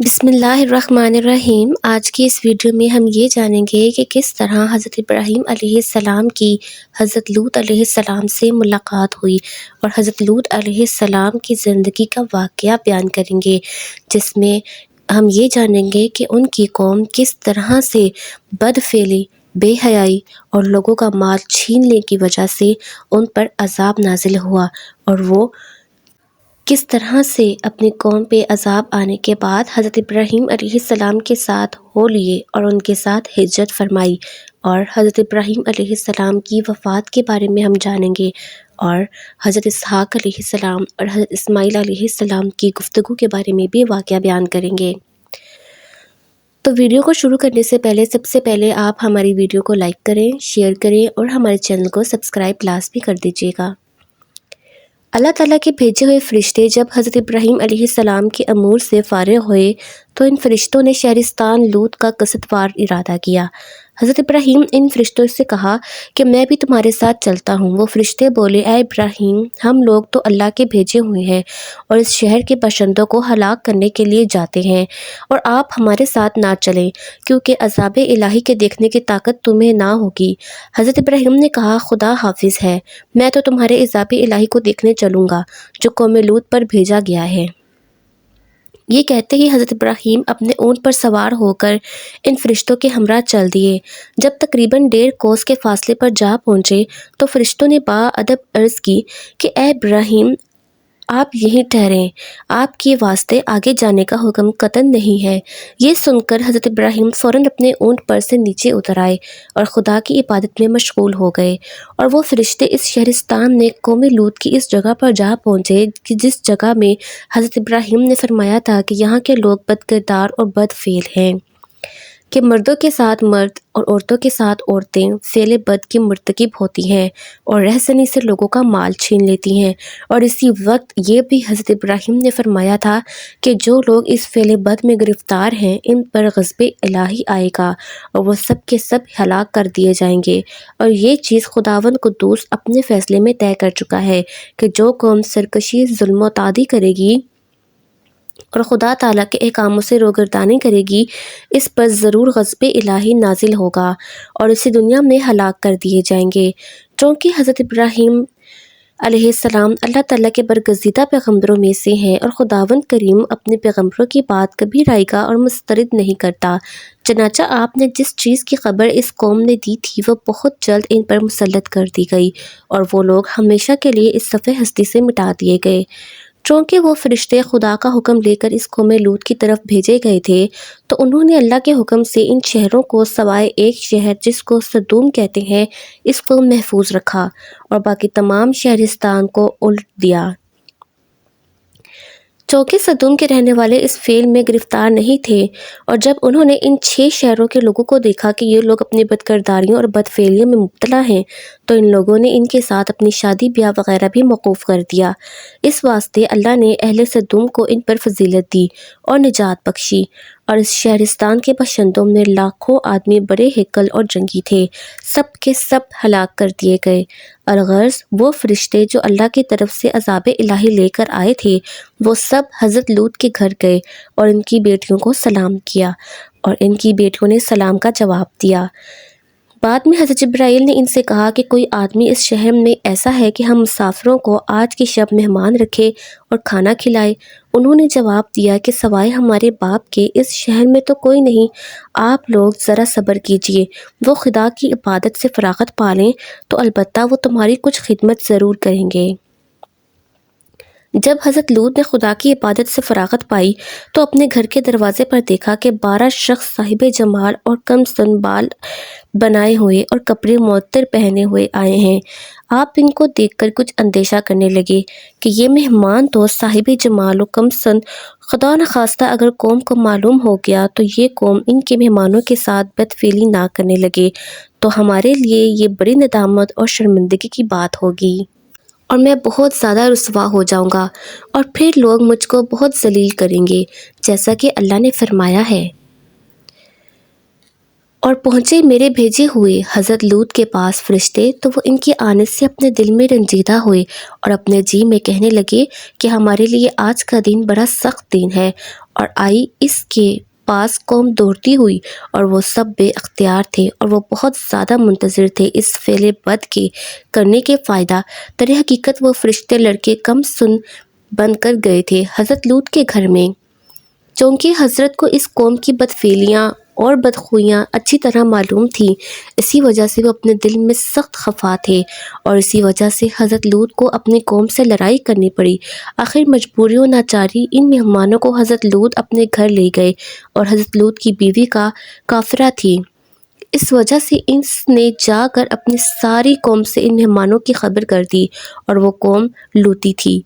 بسم اللہ الرحمن الرحیم۔ آج کی اس ویڈیو میں ہم یہ جانیں گے کہ کس طرح حضرت ابراہیم علیہ السلام کی حضرت لوط علیہ السلام سے ملاقات ہوئی، اور حضرت لوط علیہ السلام کی زندگی کا واقعہ بیان کریں گے، جس میں ہم یہ جانیں گے کہ ان کی قوم کس طرح سے بدفعلی، بے حیائی اور لوگوں کا مال چھیننے کی وجہ سے ان پر عذاب نازل ہوا، اور وہ کس طرح سے اپنی قوم پہ عذاب آنے کے بعد حضرت ابراہیم علیہ السلام کے ساتھ ہو لیے اور ان کے ساتھ ہجرت فرمائی، اور حضرت ابراہیم علیہ السلام کی وفات کے بارے میں ہم جانیں گے، اور حضرت اسحاق علیہ السلام اور حضرت اسماعیل علیہ السلام کی گفتگو کے بارے میں بھی واقعہ بیان کریں گے۔ تو ویڈیو کو شروع کرنے سے پہلے سب سے پہلے آپ ہماری ویڈیو کو لائک کریں، شیئر کریں اور ہمارے چینل کو سبسکرائب لازمی کر دیجیے گا۔ اللہ تعالیٰ کے بھیجے ہوئے فرشتے جب حضرت ابراہیم علیہ السلام کے امور سے فارغ ہوئے تو ان فرشتوں نے شہرستان لوط کا قصدوار ارادہ کیا۔ حضرت ابراہیم ان فرشتوں سے کہا کہ میں بھی تمہارے ساتھ چلتا ہوں۔ وہ فرشتے بولے، اے ابراہیم، ہم لوگ تو اللہ کے بھیجے ہوئے ہیں اور اس شہر کے باشندوں کو ہلاک کرنے کے لیے جاتے ہیں، اور آپ ہمارے ساتھ نہ چلیں کیونکہ عذاب الہی کے دیکھنے کی طاقت تمہیں نہ ہوگی۔ حضرت ابراہیم نے کہا، خدا حافظ ہے، میں تو تمہارے عذاب الہی کو دیکھنے چلوں گا جو قوم لوط پر بھیجا گیا ہے۔ یہ کہتے ہی حضرت ابراہیم اپنے اونٹ پر سوار ہو کر ان فرشتوں کے ہمراہ چل دیے۔ جب تقریباً 1.5 کوس کے فاصلے پر جا پہنچے تو فرشتوں نے باادب عرض کی کہ اے ابراہیم، آپ یہیں ٹھہریں، آپ کے واسطے آگے جانے کا حکم قطعاً نہیں ہے۔ یہ سن کر حضرت ابراہیم فوراً اپنے اونٹ پر سے نیچے اتر آئے اور خدا کی عبادت میں مشغول ہو گئے، اور وہ فرشتے اس شہرستان میں قوم لوط کی اس جگہ پر جا پہنچے کہ جس جگہ میں حضرت ابراہیم نے فرمایا تھا کہ یہاں کے لوگ بد کردار اور بد فعل ہیں، کہ مردوں کے ساتھ مرد اور عورتوں کے ساتھ عورتیں فعل بد کی مرتکب ہوتی ہیں اور رہزنی سے لوگوں کا مال چھین لیتی ہیں، اور اسی وقت یہ بھی حضرت ابراہیم نے فرمایا تھا کہ جو لوگ اس فعل بد میں گرفتار ہیں ان پر غضب الہی آئے گا اور وہ سب کے سب ہلاک کر دیے جائیں گے، اور یہ چیز خداوند قدوس اپنے فیصلے میں طے کر چکا ہے کہ جو قوم سرکشی، ظلم و تعدی کرے گی اور خدا تعالیٰ کے احکاموں سے روگردانی کرے گی، اس پر ضرور غضب الہی نازل ہوگا اور اسی دنیا میں ہلاک کر دیے جائیں گے۔ چونکہ حضرت ابراہیم علیہ السلام اللہ تعالیٰ کے برگزیدہ پیغمبروں میں سے ہیں اور خداوند کریم اپنے پیغمبروں کی بات کبھی رائے گا اور مسترد نہیں کرتا، چنانچہ آپ نے جس چیز کی خبر اس قوم نے دی تھی وہ بہت جلد ان پر مسلط کر دی گئی، اور وہ لوگ ہمیشہ کے لیے اس صفحہ ہستی سے مٹا دیے گئے۔ چونکہ وہ فرشتے خدا کا حکم لے کر اس قوم لوط کی طرف بھیجے گئے تھے تو انہوں نے اللہ کے حکم سے ان شہروں کو سوائے ایک شہر جس کو سدوم کہتے ہیں اس کو محفوظ رکھا، اور باقی تمام شہرستان کو الٹ دیا۔ چونکہ سدوم کے رہنے والے اس فعل میں گرفتار نہیں تھے، اور جب انہوں نے ان 6 شہروں کے لوگوں کو دیکھا کہ یہ لوگ اپنی بدکرداریوں اور بدفعلیوں میں مبتلا ہیں تو ان لوگوں نے ان کے ساتھ اپنی شادی بیاہ وغیرہ بھی موقوف کر دیا۔ اس واسطے اللہ نے اہل سدوم کو ان پر فضیلت دی اور نجات بخشی، اور اس شہرستان کے باشندوں میں لاکھوں آدمی بڑے ہیکل اور جنگی تھے، سب کے سب ہلاک کر دیے گئے۔ الغرض وہ فرشتے جو اللہ کی طرف سے عذاب الہی لے کر آئے تھے وہ سب حضرت لوط کے گھر گئے اور ان کی بیٹیوں کو سلام کیا، اور ان کی بیٹیوں نے سلام کا جواب دیا۔ بعد میں حضرت جبرائیل نے ان سے کہا کہ کوئی آدمی اس شہر میں ایسا ہے کہ ہم مسافروں کو آج کی شب مہمان رکھے اور کھانا کھلائے؟ انہوں نے جواب دیا کہ سوائے ہمارے باپ کے اس شہر میں تو کوئی نہیں، آپ لوگ ذرا صبر کیجئے، وہ خدا کی عبادت سے فراغت پالیں تو البتہ وہ تمہاری کچھ خدمت ضرور کریں گے۔ جب حضرت لوط نے خدا کی عبادت سے فراغت پائی تو اپنے گھر کے دروازے پر دیکھا کہ 12 شخص صاحب جمال اور کم سن بال بنائے ہوئے اور کپڑے معطر پہنے ہوئے آئے ہیں۔ آپ ان کو دیکھ کر کچھ اندیشہ کرنے لگے کہ یہ مہمان تو صاحب جمال و کم سن، خدا نخواستہ اگر قوم کو معلوم ہو گیا تو یہ قوم ان کے مہمانوں کے ساتھ بدفعلی نہ کرنے لگے تو ہمارے لیے یہ بڑی ندامت اور شرمندگی کی بات ہوگی، اور میں بہت زیادہ رسوا ہو جاؤں گا، اور پھر لوگ مجھ کو بہت ذلیل کریں گے، جیسا کہ اللہ نے فرمایا ہے۔ اور پہنچے میرے بھیجے ہوئے حضرت لوط کے پاس فرشتے تو وہ ان کے آنے سے اپنے دل میں رنجیدہ ہوئے اور اپنے جی میں کہنے لگے کہ ہمارے لیے آج کا دن بڑا سخت دن ہے، اور آئی اس کے پاس قوم دوڑتی ہوئی، اور وہ سب بے اختیار تھے اور وہ بہت زیادہ منتظر تھے اس فعل بد کے کرنے کے فائدہ۔ در حقیقت وہ فرشتے لڑکے کم سن بن کر گئے تھے حضرت لوط کے گھر میں، چونکہ حضرت کو اس قوم کی بدفعلیاں اور بدخویاں اچھی طرح معلوم تھیں، اسی وجہ سے وہ اپنے دل میں سخت خفا تھے، اور اسی وجہ سے حضرت لوط کو اپنی قوم سے لڑائی کرنی پڑی۔ آخر مجبوری و ناچاری ان مہمانوں کو حضرت لوط اپنے گھر لے گئے، اور حضرت لوط کی بیوی کافرہ تھی، اس وجہ سے اس نے جا کر اپنی ساری قوم سے ان مہمانوں کی خبر کر دی، اور وہ قوم لوطی تھی۔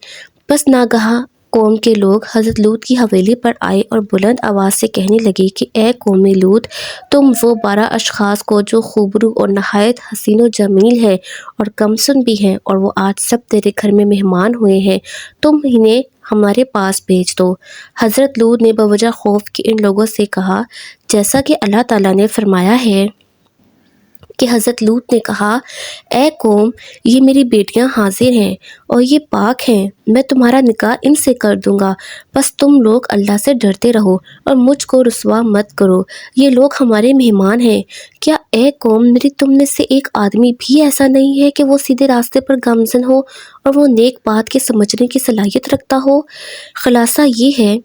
بس ناگہاں قوم کے لوگ حضرت لوط کی حویلی پر آئے اور بلند آواز سے کہنے لگے کہ اے قوم لوط، تم وہ 12 اشخاص کو جو خوبرو اور نہایت حسین و جمیل ہیں اور کمسن بھی ہیں، اور وہ آج سب تیرے گھر میں مہمان ہوئے ہیں، تم انہیں ہمارے پاس بھیج دو۔ حضرت لوط نے بوجہ خوف کے ان لوگوں سے کہا جیسا کہ اللہ تعالیٰ نے فرمایا ہے کہ حضرت لوط نے کہا، اے قوم، یہ میری بیٹیاں حاضر ہیں اور یہ پاک ہیں، میں تمہارا نکاح ان سے کر دوں گا، بس تم لوگ اللہ سے ڈرتے رہو اور مجھ کو رسوا مت کرو، یہ لوگ ہمارے مہمان ہیں۔ کیا اے قوم، میری تم میں سے ایک آدمی بھی ایسا نہیں ہے کہ وہ سیدھے راستے پر گامزن ہو اور وہ نیک بات کے سمجھنے کی صلاحیت رکھتا ہو؟ خلاصہ یہ ہے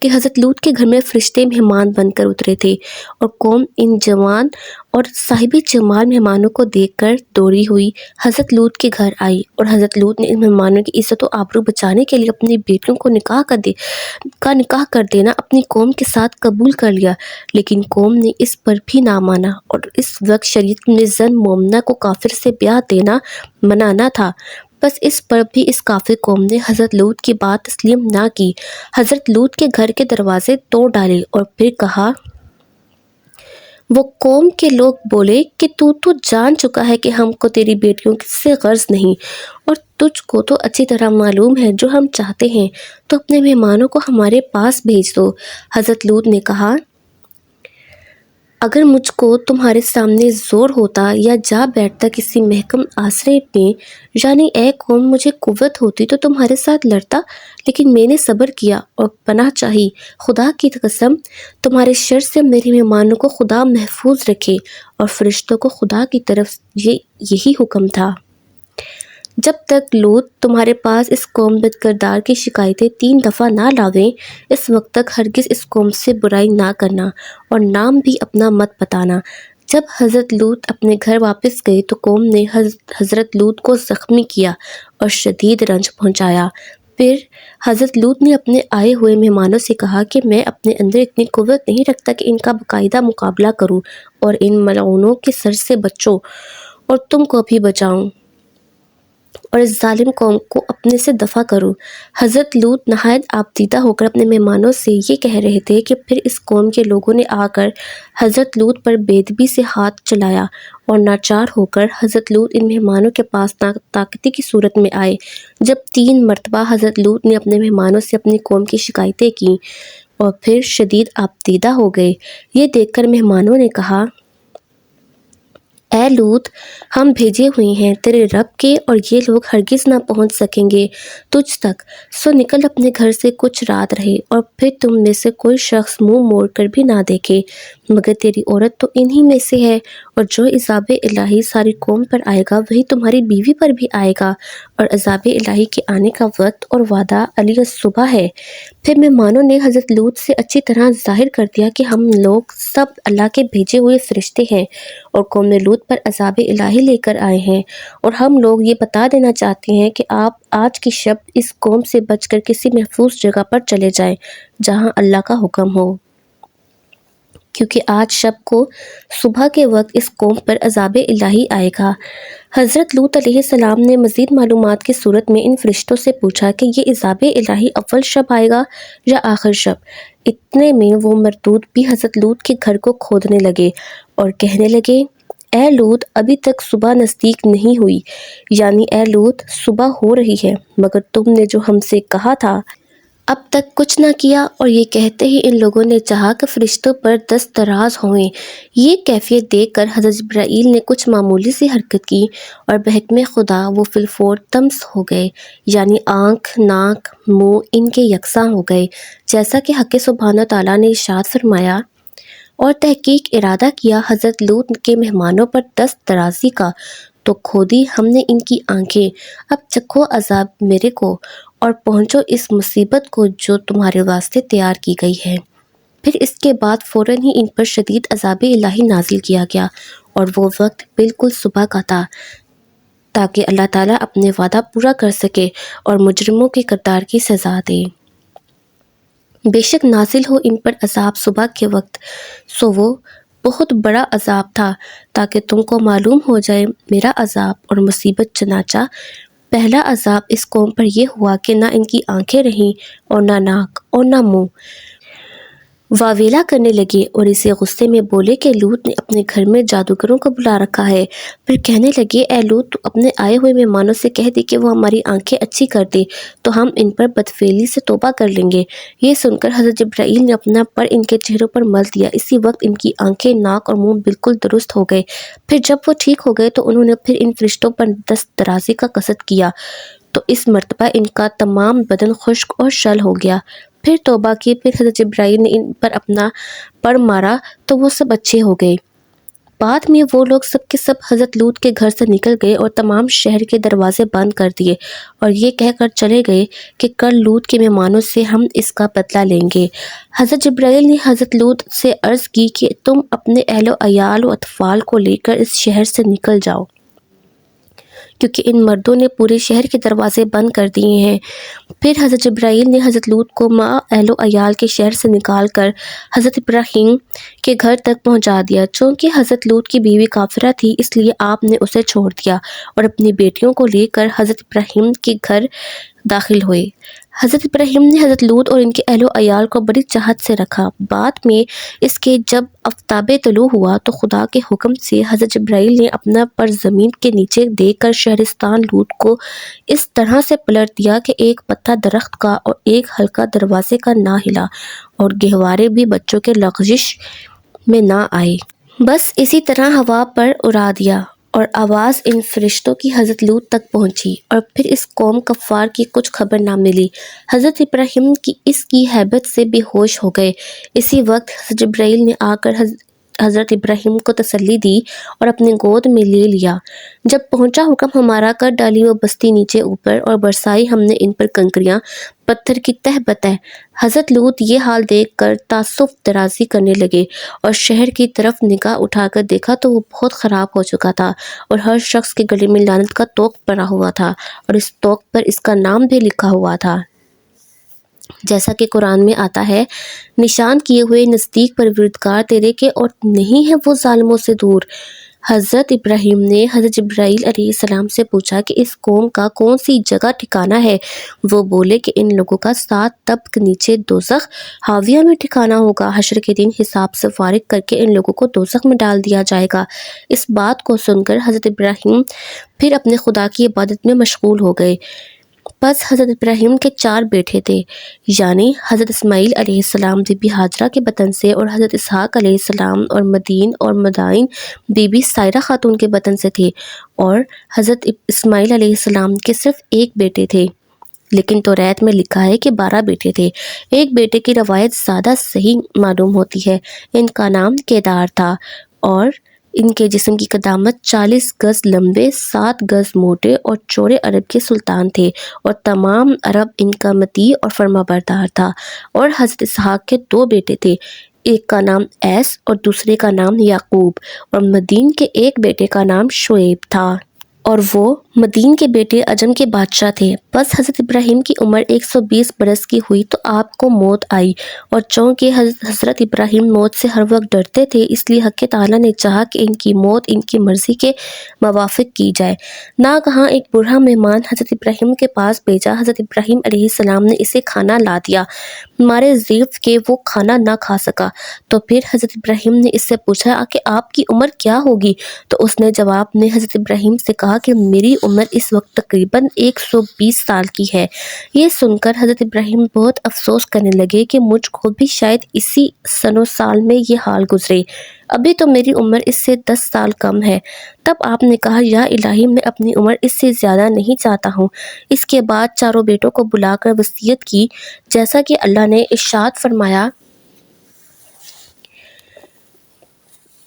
کہ حضرت لوط کے گھر میں فرشتے مہمان بن کر اترے تھے، اور قوم ان جوان اور صاحب جمال مہمانوں کو دیکھ کر دوڑی ہوئی حضرت لوط کے گھر آئی، اور حضرت لوط نے ان مہمانوں کی عزت و آبرو بچانے کے لیے اپنی بیٹیوں کو نکاح کر دینا اپنی قوم کے ساتھ قبول کر لیا، لیکن قوم نے اس پر بھی نہ مانا، اور اس وقت شریعت میں زن مومنہ کو کافر سے بیاہ دینا منع نہ تھا، بس اس پر بھی اس کافر قوم نے حضرت لوط کی بات تسلیم نہ کی۔ حضرت لوط کے گھر کے دروازے توڑ ڈالے اور پھر کہا، وہ قوم کے لوگ بولے کہ تو جان چکا ہے کہ ہم کو تیری بیٹیوں سے غرض نہیں، اور تجھ کو تو اچھی طرح معلوم ہے جو ہم چاہتے ہیں، تو اپنے مہمانوں کو ہمارے پاس بھیج دو۔ حضرت لوط نے کہا، اگر مجھ کو تمہارے سامنے زور ہوتا یا جا بیٹھتا کسی محکم آسرے میں، یعنی اے قوم مجھے قوت ہوتی تو تمہارے ساتھ لڑتا، لیکن میں نے صبر کیا اور پناہ چاہی۔ خدا کی قسم، تمہارے شر سے میرے مہمانوں کو خدا محفوظ رکھے۔ اور فرشتوں کو خدا کی طرف یہی حکم تھا، جب تک لوط تمہارے پاس اس قوم بد کردار کی شکایتیں 3 دفعہ نہ لاویں، اس وقت تک ہرگز اس قوم سے برائی نہ کرنا اور نام بھی اپنا مت بتانا۔ جب حضرت لوط اپنے گھر واپس گئے تو قوم نے حضرت لوط کو زخمی کیا اور شدید رنج پہنچایا۔ پھر حضرت لوط نے اپنے آئے ہوئے مہمانوں سے کہا کہ میں اپنے اندر اتنی قوت نہیں رکھتا کہ ان کا باقاعدہ مقابلہ کروں اور ان ملعونوں کے سر سے بچوں اور تم کو بھی بچاؤں اور اس ظالم قوم کو اپنے سے دفع کروں۔ حضرت لوط نہایت آبدیدہ ہو کر اپنے مہمانوں سے یہ کہہ رہے تھے کہ پھر اس قوم کے لوگوں نے آ کر حضرت لوط پر بے ادبی سے ہاتھ چلایا، اور ناچار ہو کر حضرت لوط ان مہمانوں کے پاس طاقتی کی صورت میں آئے۔ جب 3 مرتبہ حضرت لوط نے اپنے مہمانوں سے اپنی قوم کی شکایتیں کیں اور پھر شدید آبدیدہ ہو گئے، یہ دیکھ کر مہمانوں نے کہا، اے لوط، ہم بھیجے ہوئے ہیں تیرے رب کے، اور یہ لوگ ہرگز نہ پہنچ سکیں گے تجھ تک، سو نکل اپنے گھر سے کچھ رات رہے، اور پھر تم میں سے کوئی شخص منہ موڑ کر بھی نہ دیکھے، مگر تیری عورت تو انہی میں سے ہے، اور جو عذاب الہی ساری قوم پر آئے گا وہی تمہاری بیوی پر بھی آئے گا، اور عذاب الہی کے آنے کا وقت اور وعدہ علی الصبح ہے۔ پھر مہمانوں نے حضرت لوط سے اچھی طرح ظاہر کر دیا کہ ہم لوگ سب اللہ کے بھیجے ہوئے فرشتے ہیں اور قوم لوط پر عذاب الہی لے کر آئے ہیں، اور ہم لوگ یہ بتا دینا چاہتے ہیں کہ آپ آج کی شب اس قوم سے بچ کر کسی محفوظ جگہ پر چلے جائیں جہاں اللہ کا حکم ہو، کیونکہ آج شب کو صبح کے وقت اس قوم پر عذاب الہی آئے گا۔ حضرت لوط علیہ السلام نے مزید معلومات کی صورت میں ان فرشتوں سے پوچھا کہ یہ عذاب الہی اول شب آئے گا یا آخر شب؟ اتنے میں وہ مردود بھی حضرت لوط کے گھر کو کھودنے لگے اور کہنے لگے، اے لوط، ابھی تک صبح نزدیک نہیں ہوئی، یعنی اے لوط، صبح ہو رہی ہے، مگر تم نے جو ہم سے کہا تھا اب تک کچھ نہ کیا، اور یہ کہتے ہی ان لوگوں نے چاہا کہ فرشتوں پر دست دراز ہوئیں۔ یہ کیفیت دیکھ کر حضرت جبرائیل نے کچھ معمولی سی حرکت کی اور بحکم خدا وہ فی الفور طمس ہو گئے، یعنی آنکھ، ناک، منہ ان کے یکساں ہو گئے، جیسا کہ حق سبحانہ تعالیٰ نے ارشاد فرمایا، اور تحقیق ارادہ کیا حضرت لوط کے مہمانوں پر دست درازی کا، تو کھودی ہم نے ان کی آنکھیں، اب چکھو عذاب میرے کو، اور پہنچو اس مصیبت کو جو تمہارے واسطے تیار کی گئی ہے۔ پھر اس کے بعد فوراً ہی ان پر شدید عذاب الہی نازل کیا گیا، اور وہ وقت بالکل صبح کا تھا، تاکہ اللہ تعالیٰ اپنے وعدہ پورا کر سکے اور مجرموں کے کردار کی سزا دے۔ بے شک نازل ہو ان پر عذاب صبح کے وقت، سو وہ بہت بڑا عذاب تھا، تاکہ تم کو معلوم ہو جائے میرا عذاب اور مصیبت۔ چنانچہ پہلا عذاب اس قوم پر یہ ہوا کہ نہ ان کی آنکھیں رہیں اور نہ ناک اور نہ منہ، واویلا کرنے لگے اور اسے غصے میں بولے کہ لوط نے اپنے گھر میں جادوگروں کو بلا رکھا ہے۔ پھر کہنے لگے، اے لوط، تو اپنے آئے ہوئے مہمانوں سے کہہ دے کہ وہ ہماری آنکھیں اچھی کر دے تو ہم ان پر بدفعلی سے توبہ کر لیں گے۔ یہ سن کر حضرت جبرائیل نے اپنا پر ان کے چہروں پر مل دیا، اسی وقت ان کی آنکھیں، ناک اور منہ بالکل درست ہو گئے۔ پھر جب وہ ٹھیک ہو گئے تو انہوں نے پھر ان فرشتوں پر دست درازی کا قصد کیا، تو اس مرتبہ ان کا تمام بدن خشک اور شل ہو گیا۔ پھر توبہ کی، پھر حضرت جبرائیل نے ان پر اپنا پر مارا تو وہ سب اچھے ہو گئے۔ بعد میں وہ لوگ سب کے سب حضرت لوط کے گھر سے نکل گئے اور تمام شہر کے دروازے بند کر دیے، اور یہ کہہ کر چلے گئے کہ کل لوط کے مہمانوں سے ہم اس کا بدلہ لیں گے۔ حضرت جبرائیل نے حضرت لوط سے عرض کی کہ تم اپنے اہل و عیال و اطفال کو لے کر اس شہر سے نکل جاؤ، کیونکہ ان مردوں نے پورے شہر کے دروازے بند کر دیے ہیں۔ پھر حضرت جبرائیل نے حضرت لوط کو مع اہل و عیال کے شہر سے نکال کر حضرت ابراہیم کے گھر تک پہنچا دیا۔ چونکہ حضرت لوط کی بیوی کافرہ تھی، اس لیے آپ نے اسے چھوڑ دیا اور اپنی بیٹیوں کو لے کر حضرت ابراہیم کے گھر داخل ہوئے۔ حضرت ابراہیم نے حضرت لوط اور ان کے اہل و عیال کو بڑی چاہت سے رکھا۔ بعد میں اس کے جب آفتاب طلوع ہوا تو خدا کے حکم سے حضرت جبرائیل نے اپنا پر زمین کے نیچے دے کر شہرستان لوط کو اس طرح سے پلٹ دیا کہ ایک پتا درخت کا اور ایک حلقہ دروازے کا نہ ہلا، اور گہوارے بھی بچوں کے لغزش میں نہ آئے۔ بس اسی طرح ہوا پر اڑا دیا، اور آواز ان فرشتوں کی حضرت لوط تک پہنچی، اور پھر اس قوم کفار کی کچھ خبر نہ ملی۔ حضرت ابراہیم کی اس کی ہیبت سے بے ہوش ہو گئے۔ اسی وقت حضرت جبرائیل نے آ کر حضرت ابراہیم کو تسلی دی اور اپنے گود میں لے لیا۔ جب پہنچا حکم ہمارا، کر ڈالی وہ بستی نیچے اوپر، اور برسائی ہم نے ان پر کنکریاں پتھر کی تہ بتہ۔ حضرت لوط یہ حال دیکھ کر تاسف درازی کرنے لگے، اور شہر کی طرف نگاہ اٹھا کر دیکھا تو وہ بہت خراب ہو چکا تھا، اور ہر شخص کے گلے میں لعنت کا طوق پڑا ہوا تھا، اور اس طوق پر اس کا نام بھی لکھا ہوا تھا، جیسا کہ قرآن میں آتا ہے، نشان کیے ہوئے نزدیک پروردگار تیرے کے، اور نہیں ہے وہ ظالموں سے دور۔ حضرت ابراہیم نے حضرت جبرائیل علیہ السلام سے پوچھا کہ اس قوم کا کون سی جگہ ٹھکانہ ہے؟ وہ بولے کہ ان لوگوں کا 7 طبق نیچے دوزخ حاویہ میں ٹھکانہ ہوگا، حشر کے دن حساب سے فارغ کر کے ان لوگوں کو دوزخ میں ڈال دیا جائے گا۔ اس بات کو سن کر حضرت ابراہیم پھر اپنے خدا کی عبادت میں مشغول ہو گئے۔ پس حضرت ابراہیم کے 4 بیٹے تھے، یعنی حضرت اسماعیل علیہ السلام بی بی ہاجرہ کے بطن سے، اور حضرت اسحاق علیہ السلام اور مدین اور مدائن بی بی سائرہ خاتون کے بطن سے تھے، اور حضرت اسماعیل علیہ السلام کے صرف 1 بیٹے تھے، لیکن توریت میں لکھا ہے کہ 12 بیٹے تھے۔ ایک بیٹے کی روایت زیادہ صحیح معلوم ہوتی ہے، ان کا نام کیدار تھا، اور ان کے جسم کی قدامت 40 گز لمبے، 7 گز موٹے اور چوڑے عرب کے سلطان تھے، اور تمام عرب ان کا مطیع اور فرما بردار تھا۔ اور حضرت اسحاق کے 2 بیٹے تھے، ایک کا نام ایس اور دوسرے کا نام یعقوب، اور مدین کے ایک بیٹے کا نام شعیب تھا، اور وہ مدین کے بیٹے عجم کے بادشاہ تھے۔ بس حضرت ابراہیم کی عمر 120 برس کی ہوئی تو آپ کو موت آئی، اور چونکہ حضرت ابراہیم موت سے ہر وقت ڈرتے تھے، اس لیے حق تعالیٰ نے چاہا کہ ان کی موت ان کی مرضی کے موافق کی جائے۔ ناگہاں ایک بوڑھا مہمان حضرت ابراہیم کے پاس بھیجا۔ حضرت ابراہیم علیہ السلام نے اسے کھانا لا دیا، مارے ضیف کے وہ کھانا نہ کھا سکا۔ تو پھر حضرت ابراہیم نے اس سے پوچھا کہ آپ کی عمر کیا ہوگی؟ تو اس نے جواب میں حضرت ابراہیم سے کہا کہا کہ میری عمر اس وقت تقریباً 120 سال کی ہے۔ یہ سن کر حضرت ابراہیم بہت افسوس کرنے لگے کہ مجھ کو بھی شاید اسی سن و سال میں یہ حال گزرے، ابھی تو میری عمر اس سے 10 سال کم ہے۔ تب آپ نے کہا یا الہی، میں اپنی عمر اس سے زیادہ نہیں چاہتا ہوں۔ اس کے بعد چاروں بیٹوں کو بلا کر وصیت کی، جیسا کہ اللہ نے ارشاد فرمایا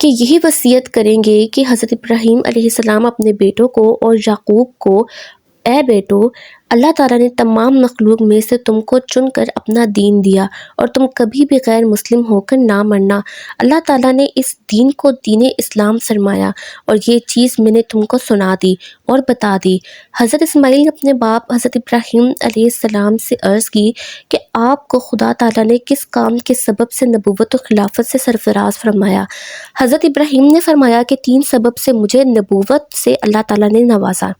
کہ یہی وصیت کریں گے کہ حضرت ابراہیم علیہ السلام اپنے بیٹوں کو اور یعقوب کو، اے بیٹو، اللہ تعالیٰ نے تمام مخلوق میں سے تم کو چن کر اپنا دین دیا اور تم کبھی بھی غیر مسلم ہو کر نہ مرنا۔ اللہ تعالیٰ نے اس دین کو دین اسلام فرمایا اور یہ چیز میں نے تم کو سنا دی اور بتا دی۔ حضرت اسماعیل نے اپنے باپ حضرت ابراہیم علیہ السلام سے عرض کی کہ آپ کو خدا تعالیٰ نے کس کام کے سبب سے نبوت و خلافت سے سرفراز فرمایا؟ حضرت ابراہیم نے فرمایا کہ 3 سبب سے مجھے نبوت سے اللہ تعالیٰ نے نوازا۔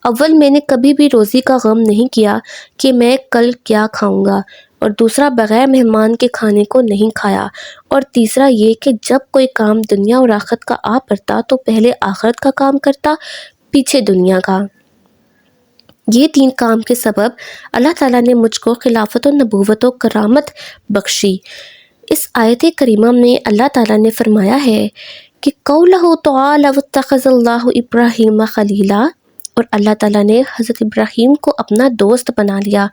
اول، میں نے کبھی بھی روزی کا غم نہیں کیا کہ میں کل کیا کھاؤں گا، اور دوسرا، بغیر مہمان کے کھانے کو نہیں کھایا، اور تیسرا یہ کہ جب کوئی کام دنیا اور آخرت کا آ پڑتا تو پہلے آخرت کا کام کرتا، پیچھے دنیا کا۔ یہ 3 کام کے سبب اللہ تعالیٰ نے مجھ کو خلافت و نبوت و کرامت بخشی۔ اس آیت کریمہ میں اللہ تعالیٰ نے فرمایا ہے کہ قولہ تعالی واتخذ اللہ ابراہیم خلیلا، اور اللہ تعالیٰ نے حضرت ابراہیم کو اپنا دوست بنا لیا۔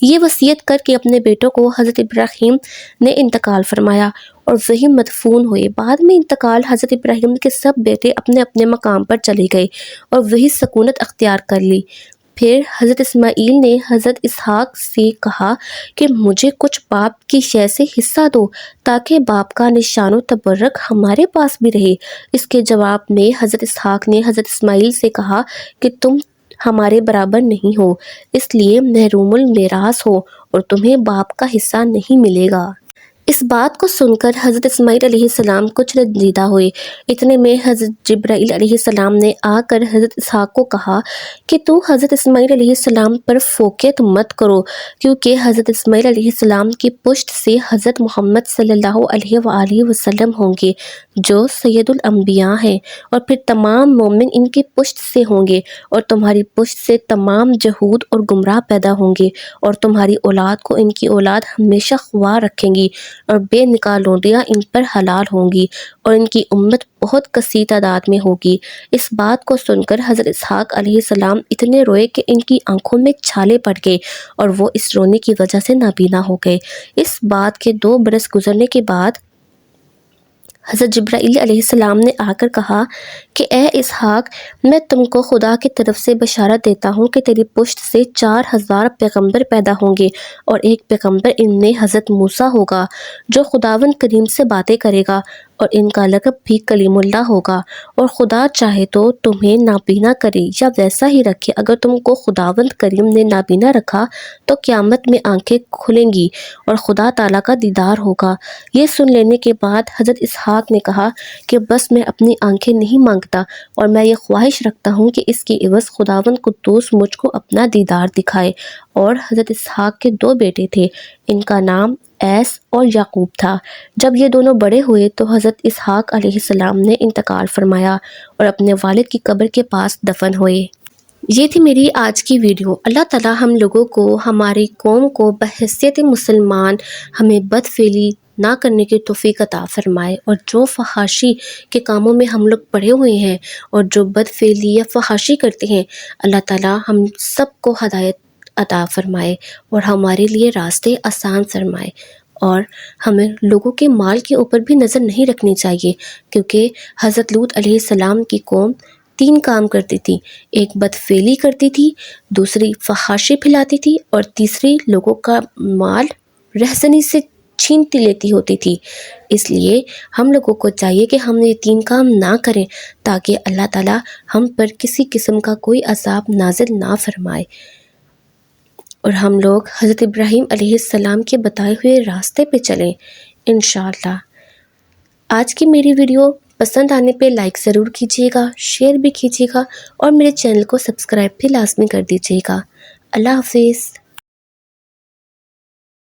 یہ وصیت کر کے اپنے بیٹوں کو حضرت ابراہیم نے انتقال فرمایا اور وہی مدفون ہوئے۔ بعد میں انتقال حضرت ابراہیم کے سب بیٹے اپنے اپنے مقام پر چلے گئے اور وہی سکونت اختیار کر لی۔ پھر حضرت اسماعیل نے حضرت اسحاق سے کہا کہ مجھے کچھ باپ کی شے سے حصہ دو تاکہ باپ کا نشان و تبرک ہمارے پاس بھی رہے۔ اس کے جواب میں حضرت اسحاق نے حضرت اسماعیل سے کہا کہ تم ہمارے برابر نہیں ہو، اس لیے محروم المیراث ہو اور تمہیں باپ کا حصہ نہیں ملے گا۔ اس بات کو سن کر حضرت اسماعیل علیہ السلام کچھ رنجیدہ ہوئے۔ اتنے میں حضرت جبرائیل علیہ السلام نے آ کر حضرت اسحاق کو کہا کہ تو حضرت اسماعیل علیہ السلام پر فوقیت مت کرو، کیونکہ حضرت اسماعیل علیہ السلام کی پشت سے حضرت محمد صلی اللہ علیہ وآلہ وسلم ہوں گے جو سید الانبیاء ہیں، اور پھر تمام مومن ان کی پشت سے ہوں گے، اور تمہاری پشت سے تمام جہود اور گمراہ پیدا ہوں گے، اور تمہاری اولاد کو ان کی اولاد ہمیشہ خوار رکھیں گی، اور بے نکاح لونڈیاں ان پر حلال ہوں گی، اور ان کی امت بہت کثیر تعداد میں ہوگی۔ اس بات کو سن کر حضرت اسحاق علیہ السلام اتنے روئے کہ ان کی آنکھوں میں چھالے پڑ گئے اور وہ اس رونے کی وجہ سے نابینا ہو گئے۔ اس بات کے 2 برس گزرنے کے بعد حضرت جبرائیل علیہ السلام نے آ کر کہا کہ اے اسحاق، میں تم کو خدا کی طرف سے بشارت دیتا ہوں کہ تیری پشت سے 4000 پیغمبر پیدا ہوں گے، اور ایک پیغمبر ان میں حضرت موسیٰ ہوگا جو خداوند کریم سے باتیں کرے گا، اور ان کا لقب بھی کلیم اللہ ہوگا، اور خدا چاہے تو تمہیں نابینا کرے یا ویسا ہی رکھے۔ اگر تم کو خداوند کریم نے نابینا رکھا تو قیامت میں آنکھیں کھلیں گی اور خدا تعالیٰ کا دیدار ہوگا۔ یہ سن لینے کے بعد حضرت اسحاق نے کہا کہ بس میں اپنی آنکھیں نہیں مانگتا، اور میں یہ خواہش رکھتا ہوں کہ اس کی عوض خداوند قدوس مجھ کو اپنا دیدار دکھائے۔ اور حضرت اسحاق کے 2 بیٹے تھے، ان کا نام ایس اور یعقوب تھا۔ جب یہ دونوں بڑے ہوئے تو حضرت اسحاق علیہ السلام نے انتقال فرمایا اور اپنے والد کی قبر کے پاس دفن ہوئے۔ یہ تھی میری آج کی ویڈیو۔ اللہ تعالیٰ ہم لوگوں کو، ہماری قوم کو بحیثیت مسلمان ہمیں بدفعلی نہ کرنے کی توفیق عطا فرمائے، اور جو فحاشی کے کاموں میں ہم لوگ پڑے ہوئے ہیں اور جو بدفعلی یا فحاشی کرتے ہیں، اللہ تعالیٰ ہم سب کو ہدایت عطا فرمائے اور ہمارے لیے راستے آسان فرمائے۔ اور ہمیں لوگوں کے مال کے اوپر بھی نظر نہیں رکھنی چاہیے، کیونکہ حضرت لوط علیہ السلام کی قوم 3 کام کرتی تھی۔ ایک بدفعلی کرتی تھی، دوسری فحاشی پھیلاتی تھی، اور تیسری لوگوں کا مال رہزنی سے چھینتی لیتی ہوتی تھی۔ اس لیے ہم لوگوں کو چاہیے کہ ہم یہ 3 کام نہ کریں تاکہ اللہ تعالیٰ ہم پر کسی قسم کا کوئی عذاب نازل نہ فرمائے، اور ہم لوگ حضرت ابراہیم علیہ السلام کے بتائے ہوئے راستے پہ چلیں انشاءاللہ۔ آج کی میری ویڈیو پسند آنے پہ لائک ضرور کیجیے گا، شیئر بھی کیجیے گا، اور میرے چینل کو سبسکرائب بھی لازمی کر دیجیے گا۔ اللہ حافظ۔